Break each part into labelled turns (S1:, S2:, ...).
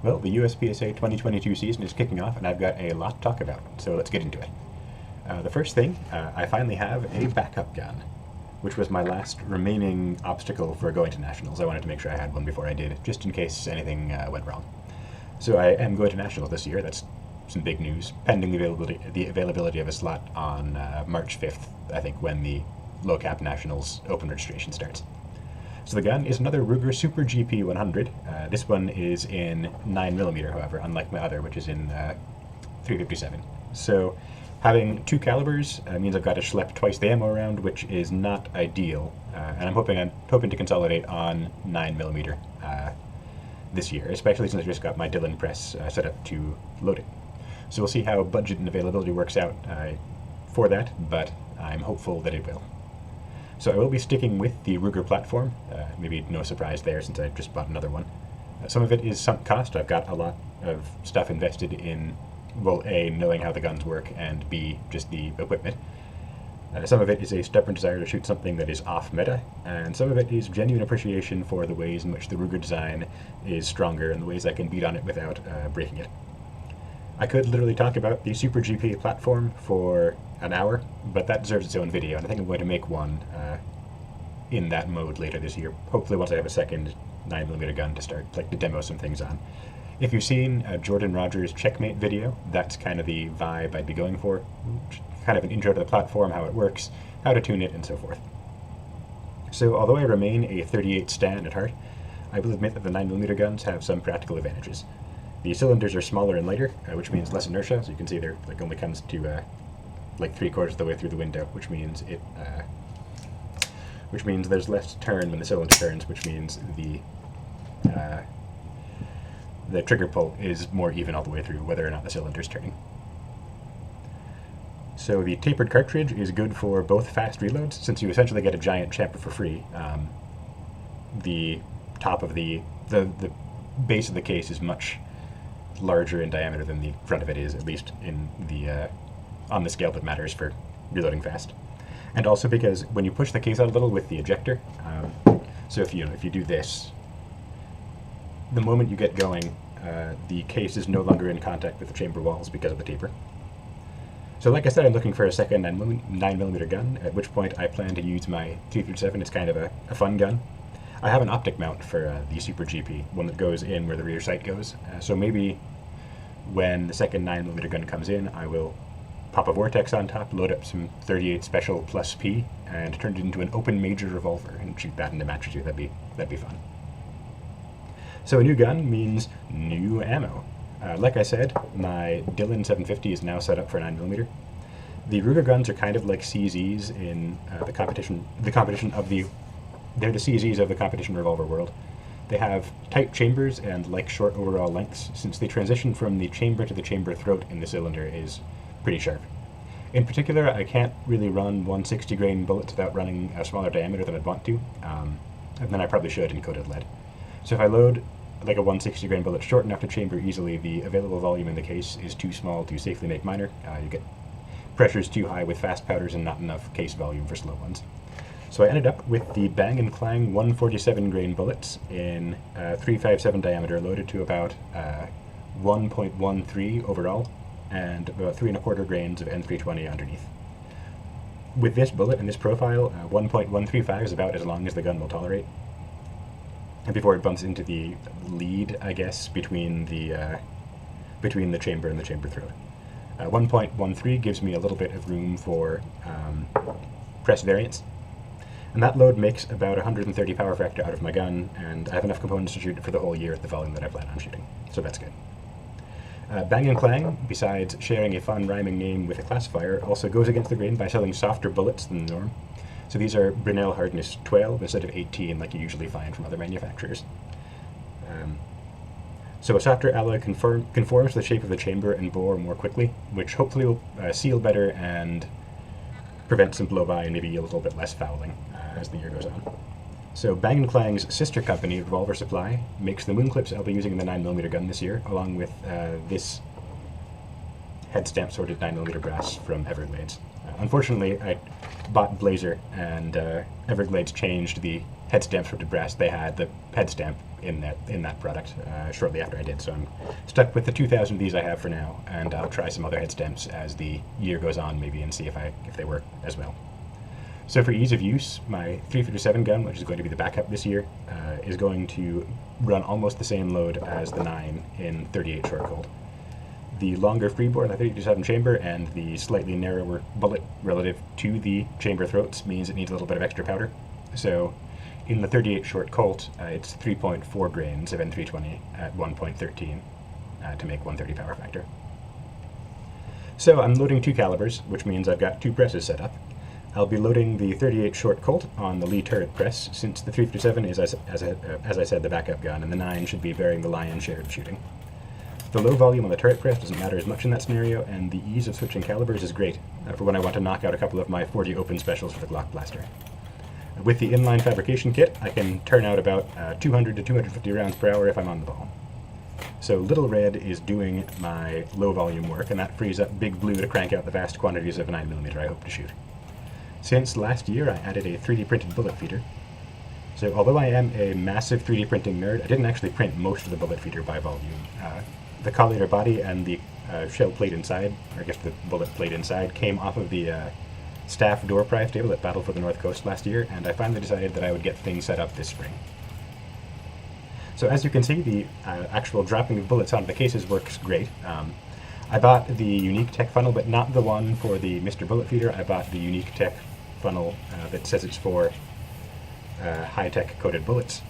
S1: Well, the USPSA 2022 season is kicking off, and I've got a lot to talk about, so let's get into it. The first thing, I finally have a backup gun, which was my last remaining obstacle for going to nationals. I wanted to make sure I had one before I did, just in case anything went wrong. So I am going to nationals this year. That's some big news, pending the availability of a slot on March 5th, I think, when the low cap nationals open registration starts. So the gun is another Ruger Super GP 100. This one is in 9mm, however, unlike my other, which is in 357. So having two calibers means I've got to schlep twice the ammo around, which is not ideal. And I'm hoping to consolidate on 9mm this year, especially since I just got my Dillon press set up to load it. So we'll see how budget and availability works out for that, but I'm hopeful that it will. So I will be sticking with the Ruger platform. Maybe no surprise there since I just bought another one. Some of it is sunk cost. I've got a lot of stuff invested in, well, A, knowing how the guns work, and B, just the equipment. Some of it is a stubborn desire to shoot something that is off meta, and some of it is genuine appreciation for the ways in which the Ruger design is stronger and the ways I can beat on it without breaking it. I could literally talk about the Super GP platform for an hour, but that deserves its own video, and I think I'm going to make one in that mode later this year. Hopefully once I have a second 9mm gun to start to demo some things on. If you've seen Jordan Rogers' Checkmate video, that's kind of the vibe I'd be going for. Kind of an intro to the platform, how it works, how to tune it, and so forth. So although I remain a 38 stan at heart, I will admit that the 9mm guns have some practical advantages. The cylinders are smaller and lighter, which means less inertia. So you can see they're only comes to 3/4 of the way through the window, which means there's less turn when the cylinder turns, which means the trigger pull is more even all the way through, whether or not the cylinder's turning. So the tapered cartridge is good for both fast reloads, since you essentially get a giant chamfer for free. The top of the base of the case is much larger in diameter than the front of it is, at least in the on the scale that matters for reloading fast. And also because when you push the case out a little with the ejector, so if you do this, the moment you get going, the case is no longer in contact with the chamber walls because of the taper. So like I said, I'm looking for a second 9mm gun, at which point I plan to use my 357. It's kind of a fun gun. I have an optic mount for the Super GP, one that goes in where the rear sight goes. So maybe when the second 9mm gun comes in, I will pop a Vortex on top, load up some 38 Special plus P, and turn it into an open major revolver and shoot that into match or two. That'd be fun. So a new gun means new ammo. Like I said, my Dillon 750 is now set up for 9mm. The Ruger guns are kind of like CZs in the competition of the. They're the CZs of the competition revolver world. They have tight chambers and short overall lengths, since the transition from the chamber to the chamber throat in the cylinder is pretty sharp. In particular, I can't really run 160 grain bullets without running a smaller diameter than I'd want to, and then I probably should in coated lead. So if I load a 160 grain bullet short enough to chamber easily, the available volume in the case is too small to safely make minor. You get pressures too high with fast powders and not enough case volume for slow ones. So I ended up with the Bang & Clang 147 grain bullets in 357 diameter, loaded to about 1.13 overall, and about 3¼ grains of N320 underneath. With this bullet and this profile, 1.135 is about as long as the gun will tolerate. And before it bumps into the lead, I guess, between the chamber and the chamber throat. 1.13 gives me a little bit of room for press variance. And that load makes about 130 power factor out of my gun, and I have enough components to shoot it for the whole year at the volume that I plan on shooting. So that's good. Bang & Clang, besides sharing a fun rhyming name with a classifier, also goes against the grain by selling softer bullets than the norm. So these are Brinell hardness 12 instead of 18 like you usually find from other manufacturers. So a softer alloy conforms to the shape of the chamber and bore more quickly, which hopefully will seal better and prevent some blow-by and maybe a little bit less fouling as the year goes on. So Bang & Clang's sister company, Revolver Supply, makes the moon clips I'll be using in the 9mm gun this year, along with this head stamp sorted 9mm brass from Everglades. Unfortunately, I bought Blazer, and Everglades changed the head stamp sorted brass they had, the head stamp, in that product shortly after I did. So I'm stuck with the 2,000 of these I have for now, and I'll try some other head stamps as the year goes on, maybe, and see if they work as well. So for ease of use, my 357 gun, which is going to be the backup this year, is going to run almost the same load as the 9 in 38 short Colt. The longer freebore in the 357 chamber and the slightly narrower bullet relative to the chamber throats means it needs a little bit of extra powder. So in the 38 short Colt, it's 3.4 grains of N320 at 1.13 to make 130 power factor. So I'm loading 2 calibers, which means I've got 2 presses set up. I'll be loading the 38 short Colt on the Lee turret press, since the 357 is, as I said, the backup gun, and the 9 should be bearing the lion's share of shooting. The low volume on the turret press doesn't matter as much in that scenario, and the ease of switching calibers is great for when I want to knock out a couple of my 40 open specials for the Glock blaster. With the inline fabrication kit, I can turn out about 200 to 250 rounds per hour if I'm on the ball. So Little Red is doing my low volume work, and that frees up Big Blue to crank out the vast quantities of 9mm I hope to shoot. Since last year, I added a 3D printed bullet feeder. So although I am a massive 3D printing nerd, I didn't actually print most of the bullet feeder by volume. The collider body and the shell plate inside, or I guess the bullet plate inside, came off of the staff door prize table at Battle for the North Coast last year, and I finally decided that I would get things set up this spring. So as you can see, the actual dropping of bullets onto the cases works great. I bought the Unique Tech funnel, but not the one for the Mr. Bullet Feeder. I bought the Unique Tech funnel that says it's for high-tech coated bullets.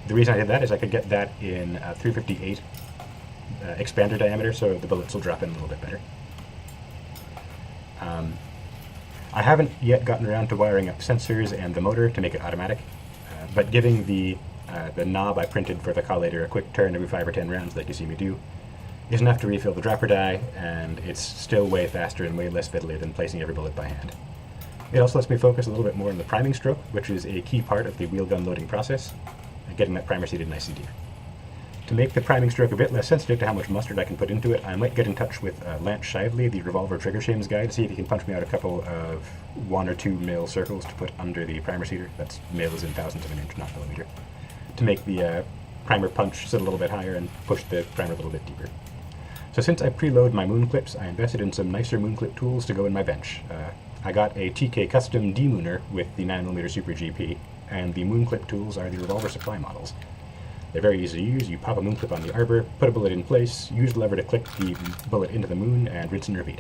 S1: The reason I did that is I could get that in 358 expander diameter, so the bullets will drop in a little bit better. I haven't yet gotten around to wiring up sensors and the motor to make it automatic, but giving the knob I printed for the collator a quick turn every 5 or 10 rounds like you see me do is enough to refill the dropper die, and it's still way faster and way less fiddly than placing every bullet by hand. It also lets me focus a little bit more on the priming stroke, which is a key part of the wheel gun loading process, and getting that primer seated nice and deep. To make the priming stroke a bit less sensitive to how much mustard I can put into it, I might get in touch with Lance Shively, the Revolver Trigger Shames guy, to see if he can punch me out a couple of 1 or 2 mil circles to put under the primer seater. That's mil is in thousandths of an inch, not millimeter. To make the primer punch sit a little bit higher and push the primer a little bit deeper. So since I preload my moon clips, I invested in some nicer moon clip tools to go in my bench. I got a TK custom demooner with the 9mm Super GP, and the moon clip tools are the Revolver supply models. They're very easy to use. You pop a moon clip on the arbor, put a bullet in place, use the lever to click the bullet into the moon, and rinse and repeat.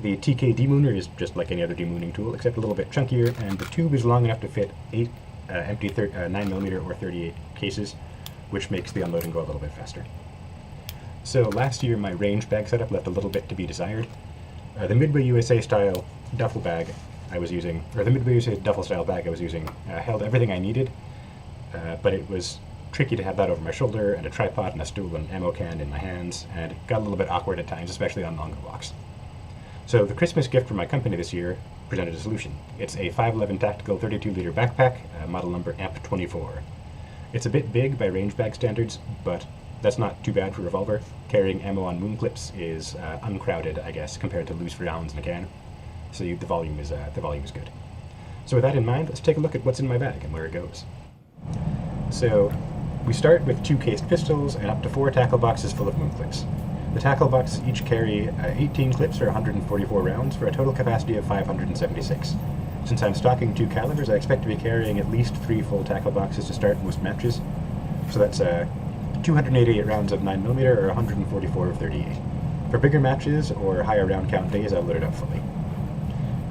S1: The TK demooner is just like any other demooning tool, except a little bit chunkier, and the tube is long enough to fit 8 empty 9mm or 38 cases, which makes the unloading go a little bit faster. So last year my range bag setup left a little bit to be desired. The Midway USA style duffel bag I was using, or the Midway USA duffel style bag I was using, held everything I needed, but it was tricky to have that over my shoulder, and a tripod and a stool and ammo can in my hands, and it got a little bit awkward at times, especially on longer walks. So the Christmas gift from my company this year presented a solution. It's a 511 Tactical 32-liter backpack, model number AMP24. It's a bit big by range bag standards, but that's not too bad for Revolver. Carrying ammo on moon clips is uncrowded, I guess, compared to loose rounds in a can. So the volume is good. So with that in mind, let's take a look at what's in my bag and where it goes. So we start with 2 cased pistols and up to 4 tackle boxes full of moon clips. The tackle boxes each carry 18 clips or 144 rounds for a total capacity of 576. Since I'm stocking 2 calibers, I expect to be carrying at least 3 full tackle boxes to start most matches. So that's 288 rounds of 9mm or 144 of 38. For bigger matches or higher round count days, I'll load it up fully.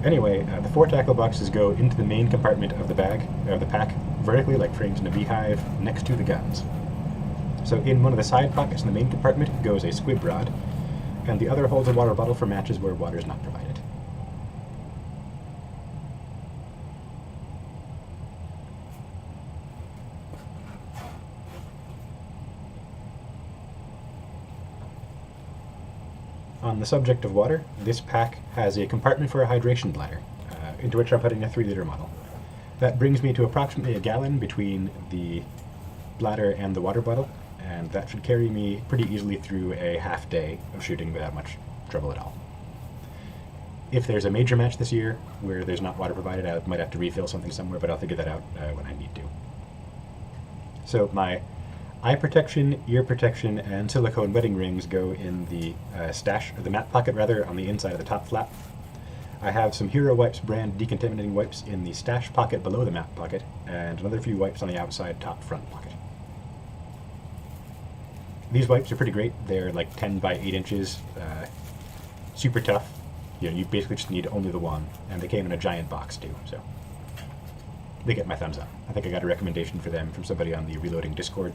S1: Anyway, the 4 tackle boxes go into the main compartment of the pack, vertically like frames in a beehive, next to the guns. So in one of the side pockets in the main compartment goes a squib rod, and the other holds a water bottle for matches where water is not provided. On the subject of water, this pack has a compartment for a hydration bladder, into which I'm putting a 3-liter model. That brings me to approximately a gallon between the bladder and the water bottle, and that should carry me pretty easily through a half day of shooting without much trouble at all. If there's a major match this year where there's not water provided, I might have to refill something somewhere, but I'll figure that out when I need to. So my eye protection, ear protection, and silicone wedding rings go in the stash, or the mat pocket rather, on the inside of the top flap. I have some Hero Wipes brand decontaminating wipes in the stash pocket below the mat pocket, and another few wipes on the outside top front pocket. These wipes are pretty great. They're like 10 by 8 inches, super tough. You basically just need only the one, and they came in a giant box too, so they get my thumbs up. I think I got a recommendation for them from somebody on the Reloading Discord.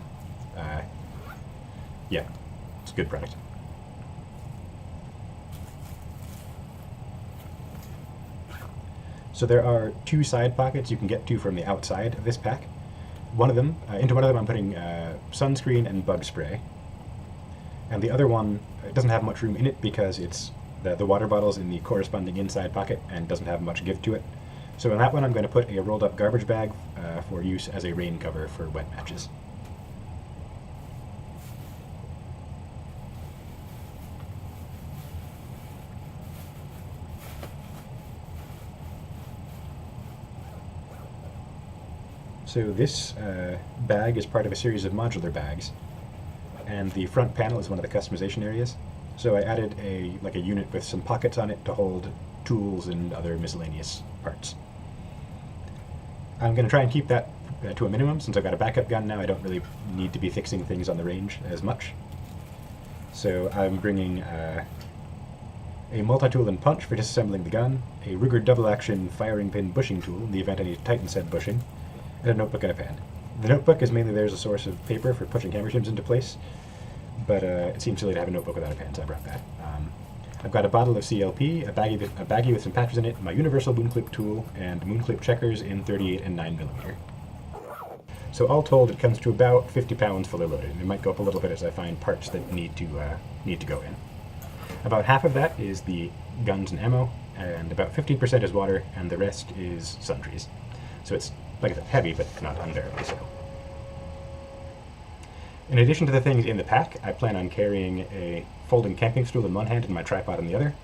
S1: Yeah, it's a good product. So there are 2 side pockets you can get to from the outside of this pack. Into one of them I'm putting sunscreen and bug spray. And the other one, it doesn't have much room in it because it's the water bottle's in the corresponding inside pocket and doesn't have much give to it. So in that one I'm going to put a rolled up garbage bag for use as a rain cover for wet matches. So this bag is part of a series of modular bags, and the front panel is one of the customization areas. So I added a unit with some pockets on it to hold tools and other miscellaneous parts. I'm going to try and keep that to a minimum. Since I've got a backup gun now, I don't really need to be fixing things on the range as much. So I'm bringing a multi-tool and punch for disassembling the gun, a Ruger double-action firing pin bushing tool in the event I need to tighten said bushing, and a notebook and a pen. The notebook is mainly there as a source of paper for pushing camera shims into place, but it seems silly to have a notebook without a pen, so I brought that. I've got a bottle of CLP, a baggie with some patches in it, my universal moon clip tool, and moon clip checkers in 38 and 9mm. So all told, it comes to about 50 pounds fully loaded. It might go up a little bit as I find parts that need to go in. About half of that is the guns and ammo, and about 15% is water, and the rest is sundries. So it's, like I said, heavy, but not unbearably so. In addition to the things in the pack, I plan on carrying a folding camping stool in one hand and my tripod in the other.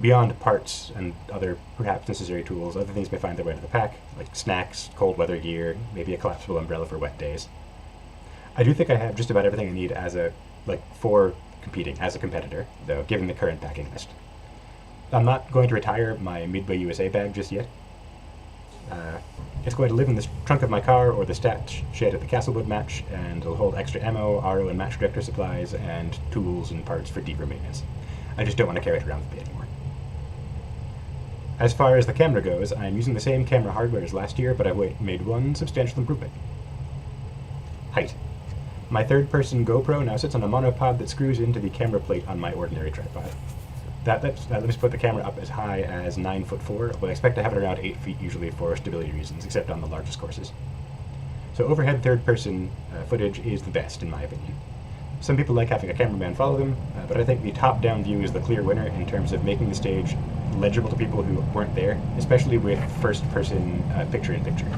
S1: Beyond parts and other perhaps necessary tools, other things may find their way to the pack, like snacks, cold weather gear, maybe a collapsible umbrella for wet days. I do think I have just about everything I need for competing as a competitor, though, given the current packing list. I'm not going to retire my Midway USA bag just yet. It's going to live in the trunk of my car or the stat shed at the Castlewood match, and it'll hold extra ammo, RO and match director supplies, and tools and parts for deeper maintenance. I just don't want to carry it around with me anymore. As far as the camera goes, I'm using the same camera hardware as last year, but I've made one substantial improvement. Height. My third-person GoPro now sits on a monopod that screws into the camera plate on my ordinary tripod. That lets me put the camera up as high as 9'4", but I expect to have it around 8 feet usually for stability reasons, except on the largest courses. So overhead third-person footage is the best, in my opinion. Some people like having a cameraman follow them, but I think the top-down view is the clear winner in terms of making the stage legible to people who weren't there, especially with first-person picture-in-picture.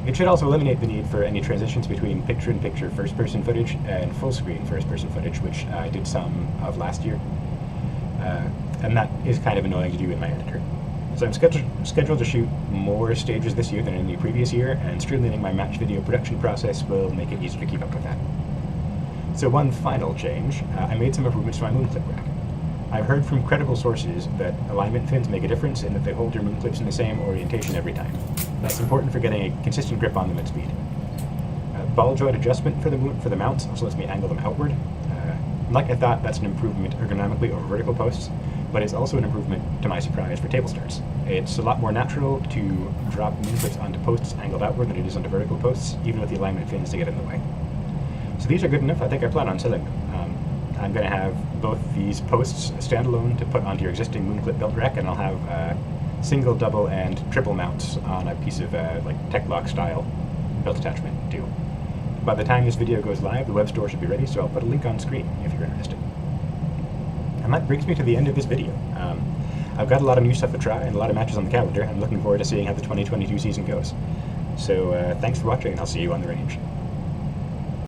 S1: It should also eliminate the need for any transitions between picture-in-picture first-person footage and full-screen first-person footage, which I did some of last year. And that is kind of annoying to do in my editor. So I'm scheduled to shoot more stages this year than any previous year, and streamlining my match video production process will make it easier to keep up with that. So one final change, I made some improvements to my moon clip rack. I've heard from credible sources that alignment fins make a difference in that they hold your moon clips in the same orientation every time. That's important for getting a consistent grip on them at speed. Ball joint adjustment for the mounts also lets me angle them outward. Like I thought, that's an improvement ergonomically over vertical posts, but it's also an improvement, to my surprise, for table starts. It's a lot more natural to drop moon clips onto posts angled outward than it is onto vertical posts, even with the alignment fins to get in the way. So these are good enough. I think I plan on selling them. I'm going to have both these posts standalone to put onto your existing moon clip belt rack, and I'll have single, double, and triple mounts on a piece of Tech-Lock style belt attachment too. By the time this video goes live, the web store should be ready, so I'll put a link on screen if you're interested. And that brings me to the end of this video. I've got a lot of new stuff to try and a lot of matches on the calendar. I'm looking forward to seeing how the 2022 season goes. So thanks for watching, and I'll see you on the range.